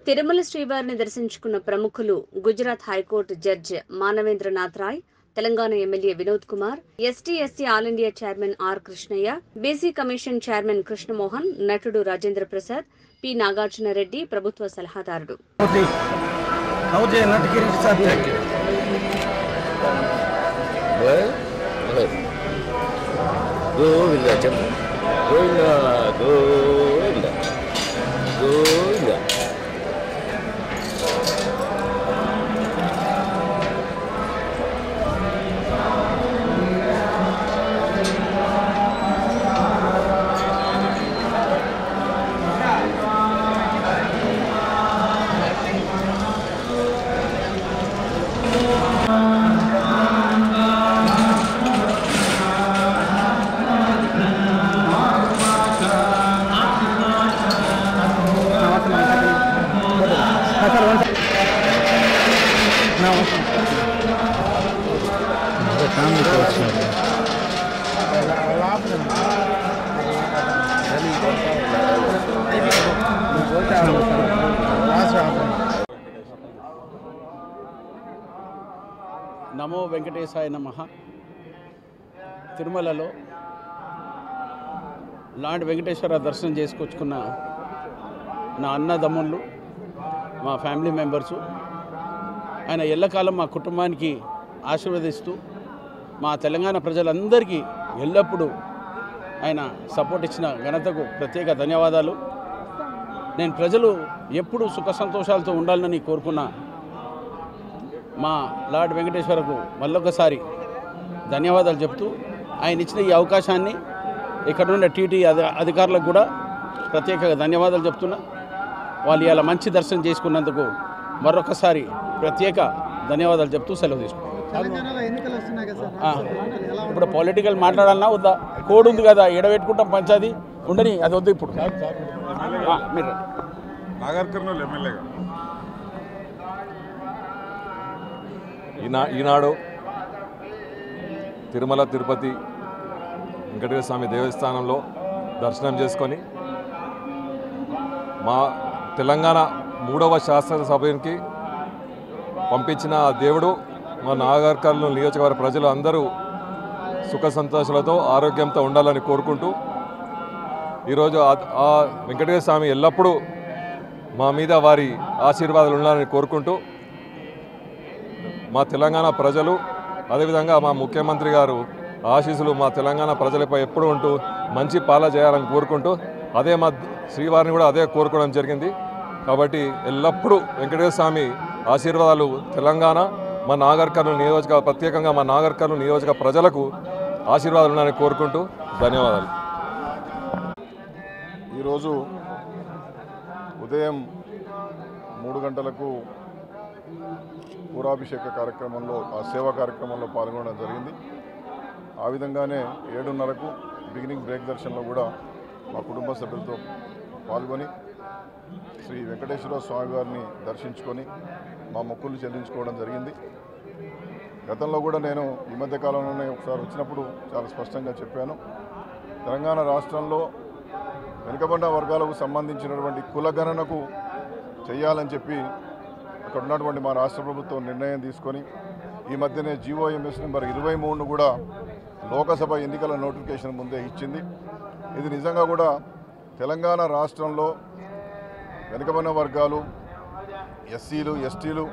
తిరుమల శ్రీవారిని దర్శించుకున్న ప్రముఖులు Gujarat high court judge Manavendranath Roy, Telangana MLA Vinod Kumar, ST all India chairman R Krishnaiah, BC commission chairman Krishnamohan, నటుడు రాజేంద్ర ప్రసాద్, పి నాగార్జున రెడ్డి ప్రభుత్వ సలహాదారుడు. నమో వెంకటేశాయ నమః. తిరుమలలో లాంటి వెంకటేశ్వర దర్శనం చేసుకొచ్చుకున్న నా అన్నదమ్ముళ్ళు, మా ఫ్యామిలీ మెంబర్సు, ఆయన ఎల్లకాలం మా కుటుంబానికి ఆశీర్వదిస్తూ మా తెలంగాణ ప్రజలందరికీ ఎల్లప్పుడూ ఆయన సపోర్ట్ ఇచ్చిన ఘనతకు ప్రత్యేక ధన్యవాదాలు. నేను ప్రజలు ఎప్పుడూ సుఖ సంతోషాలతో ఉండాలని కోరుకున్న మా లార్డ్ వెంకటేశ్వరకు మళ్ళొకసారి ధన్యవాదాలు చెప్తూ ఆయన ఇచ్చిన ఈ అవకాశాన్ని ఇక్కడ ఉన్న టీటీ అధికారులకు కూడా ప్రత్యేకంగా ధన్యవాదాలు చెప్తున్నా. వాళ్ళు ఇలా మంచి దర్శనం చేసుకున్నందుకు మరొకసారి ప్రత్యేక ధన్యవాదాలు చెప్తూ సెలవు తీసుకున్నాను. ఇప్పుడు పొలిటికల్ మాట్లాడాలన్నా వద్దా? కోడ్ ఉంది కదా, ఎడబెట్టుకుంటాం పంచాది ఉండని, అది వద్దు. ఇప్పుడు మీరు నాగర్ కర్నూలు ఎమ్మెల్యేగా ఈనాడు తిరుమల తిరుపతి వెంకటేశ్వర స్వామి దేవస్థానంలో దర్శనం చేసుకొని మా తెలంగాణ 3వ శాసనసభకి పంపించిన దేవుడు మా నాగర్ కర్నూలు నియోజకవర్గ ప్రజలు అందరూ సుఖ సంతోషాలతో ఆరోగ్యంతో ఉండాలని కోరుకుంటూ ఈరోజు ఆ వెంకటేశ్వర స్వామి ఎల్లప్పుడూ మా మీద వారి ఆశీర్వాదాలు ఉండాలని కోరుకుంటూ మా తెలంగాణ ప్రజలు, అదేవిధంగా మా ముఖ్యమంత్రి గారు ఆశీస్సులు మా తెలంగాణ ప్రజలపై ఎప్పుడు ఉంటూ మంచి పాలన చేయాలని కోరుకుంటూ అదే మా శ్రీవారిని కూడా అదే కోరుకోవడం జరిగింది. కాబట్టి ఎల్లప్పుడూ వెంకటేశ్వర స్వామి ఆశీర్వాదాలు తెలంగాణ మా నాగర్ కర్నూలు నియోజక ప్రత్యేకంగా మా నాగర్ కర్నూలు నియోజక ప్రజలకు ఆశీర్వాదాలు ఉన్నాయని కోరుకుంటూ ధన్యవాదాలు. ఈరోజు ఉదయం 3 గంటలకు పూరాభిషేక కార్యక్రమంలో, ఆ సేవా కార్యక్రమంలో పాల్గొనడం జరిగింది. ఆ విధంగానే 7:30కు బిగినింగ్ బ్రేక్ దర్శనంలో కూడా మా కుటుంబ సభ్యులతో పాల్గొని శ్రీ వెంకటేశ్వర స్వామి వారిని దర్శించుకొని మా మొక్కులు చెల్లించుకోవడం జరిగింది. గతంలో కూడా నేను ఈ మధ్య కాలంలోనే ఒకసారి వచ్చినప్పుడు చాలా స్పష్టంగా చెప్పాను, తెలంగాణ రాష్ట్రంలో వెనుకబడిన వర్గాలకు సంబంధించినటువంటి కులగణనకు చేయాలని చెప్పి అక్కడ ఉన్నటువంటి మా రాష్ట్ర ప్రభుత్వం నిర్ణయం తీసుకొని ఈ మధ్యనే GOMS నెంబర్ 23ను కూడా లోకసభ ఎన్నికల నోటిఫికేషన్ ముందే ఇచ్చింది. ఇది నిజంగా కూడా తెలంగాణ రాష్ట్రంలో వెనుకబడిన వర్గాలు, ఎస్సీలు, ఎస్టీలు,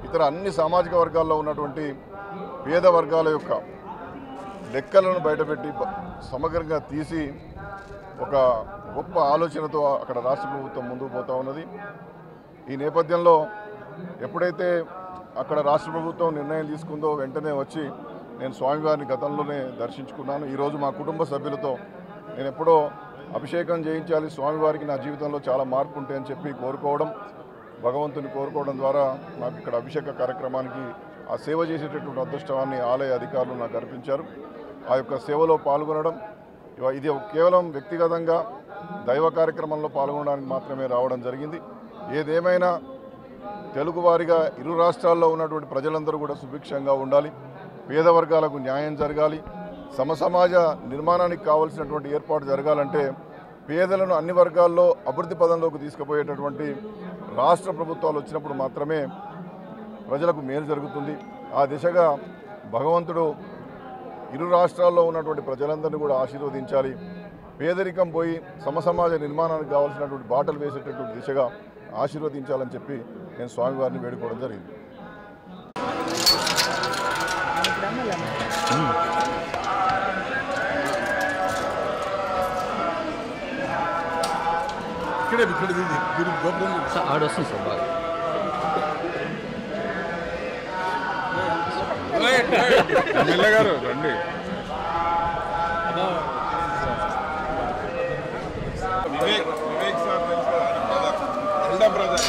ఇతర అన్ని సామాజిక వర్గాల్లో ఉన్నటువంటి పేద వర్గాల యొక్క లెక్కలను బయటపెట్టి సమగ్రంగా తీసి ఒక గొప్ప ఆలోచనతో అక్కడ రాష్ట్ర ప్రభుత్వం ముందుకు పోతూ ఉన్నది. ఈ నేపథ్యంలో ఎప్పుడైతే అక్కడ రాష్ట్ర ప్రభుత్వం నిర్ణయం తీసుకుందో వెంటనే వచ్చి నేను స్వామివారిని గతంలోనే దర్శించుకున్నాను. ఈరోజు మా కుటుంబ సభ్యులతో నేను ఎప్పుడో అభిషేకం చేయించాలి స్వామివారికి, నా జీవితంలో చాలా మార్పు ఉంటాయని చెప్పి కోరుకోవడం, భగవంతుని కోరుకోవడం ద్వారా నాకు ఇక్కడ అభిషేక కార్యక్రమానికి ఆ సేవ చేసేటటువంటి అదృష్టాన్ని ఆలయ అధికారులు నాకు అర్పించారు. ఆ యొక్క సేవలో పాల్గొనడం, ఇది కేవలం వ్యక్తిగతంగా దైవ కార్యక్రమంలో పాల్గొనడానికి మాత్రమే రావడం జరిగింది. ఏదేమైనా తెలుగువారిగా ఇరు రాష్ట్రాల్లో ఉన్నటువంటి ప్రజలందరూ కూడా సుభిక్షంగా ఉండాలి, పేద వర్గాలకు న్యాయం జరగాలి, సమసమాజ నిర్మాణానికి కావాల్సినటువంటి ఏర్పాటు జరగాలంటే పేదలను అన్ని వర్గాల్లో అభివృద్ధి పదంలోకి తీసుకుపోయేటటువంటి రాష్ట్ర ప్రభుత్వాలు వచ్చినప్పుడు మాత్రమే ప్రజలకు మేలు జరుగుతుంది. ఆ దిశగా భగవంతుడు ఇరు రాష్ట్రాల్లో ఉన్నటువంటి ప్రజలందరినీ కూడా ఆశీర్వదించాలి. పేదరికం పోయి సమసమాజ నిర్మాణానికి కావాల్సినటువంటి బాటలు వేసేటటువంటి దిశగా ఆశీర్వదించాలని చెప్పి నేను స్వామివారిని వేడుకోవడం జరిగింది. ఆడొస్తుంది సార్ బాగా ఎమ్మెల్యేగారు రండి. Vivek sir brother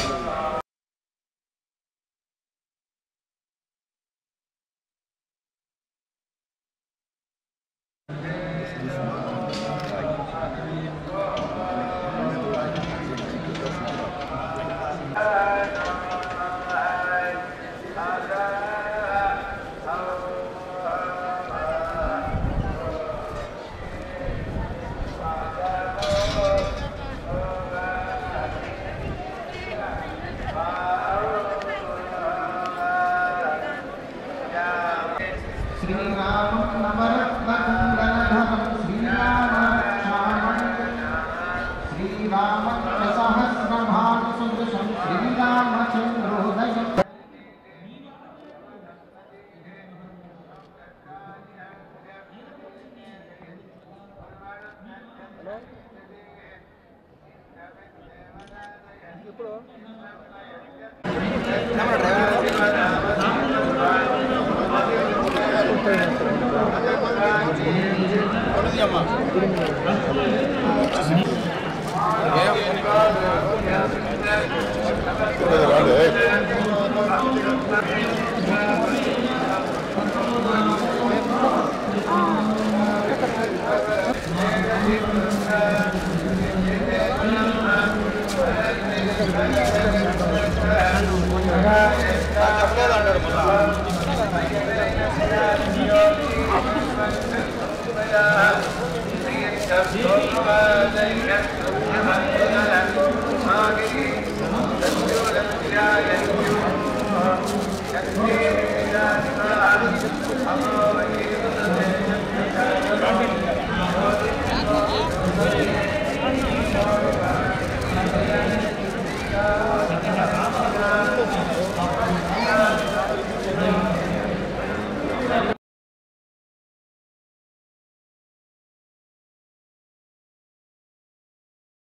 Amen.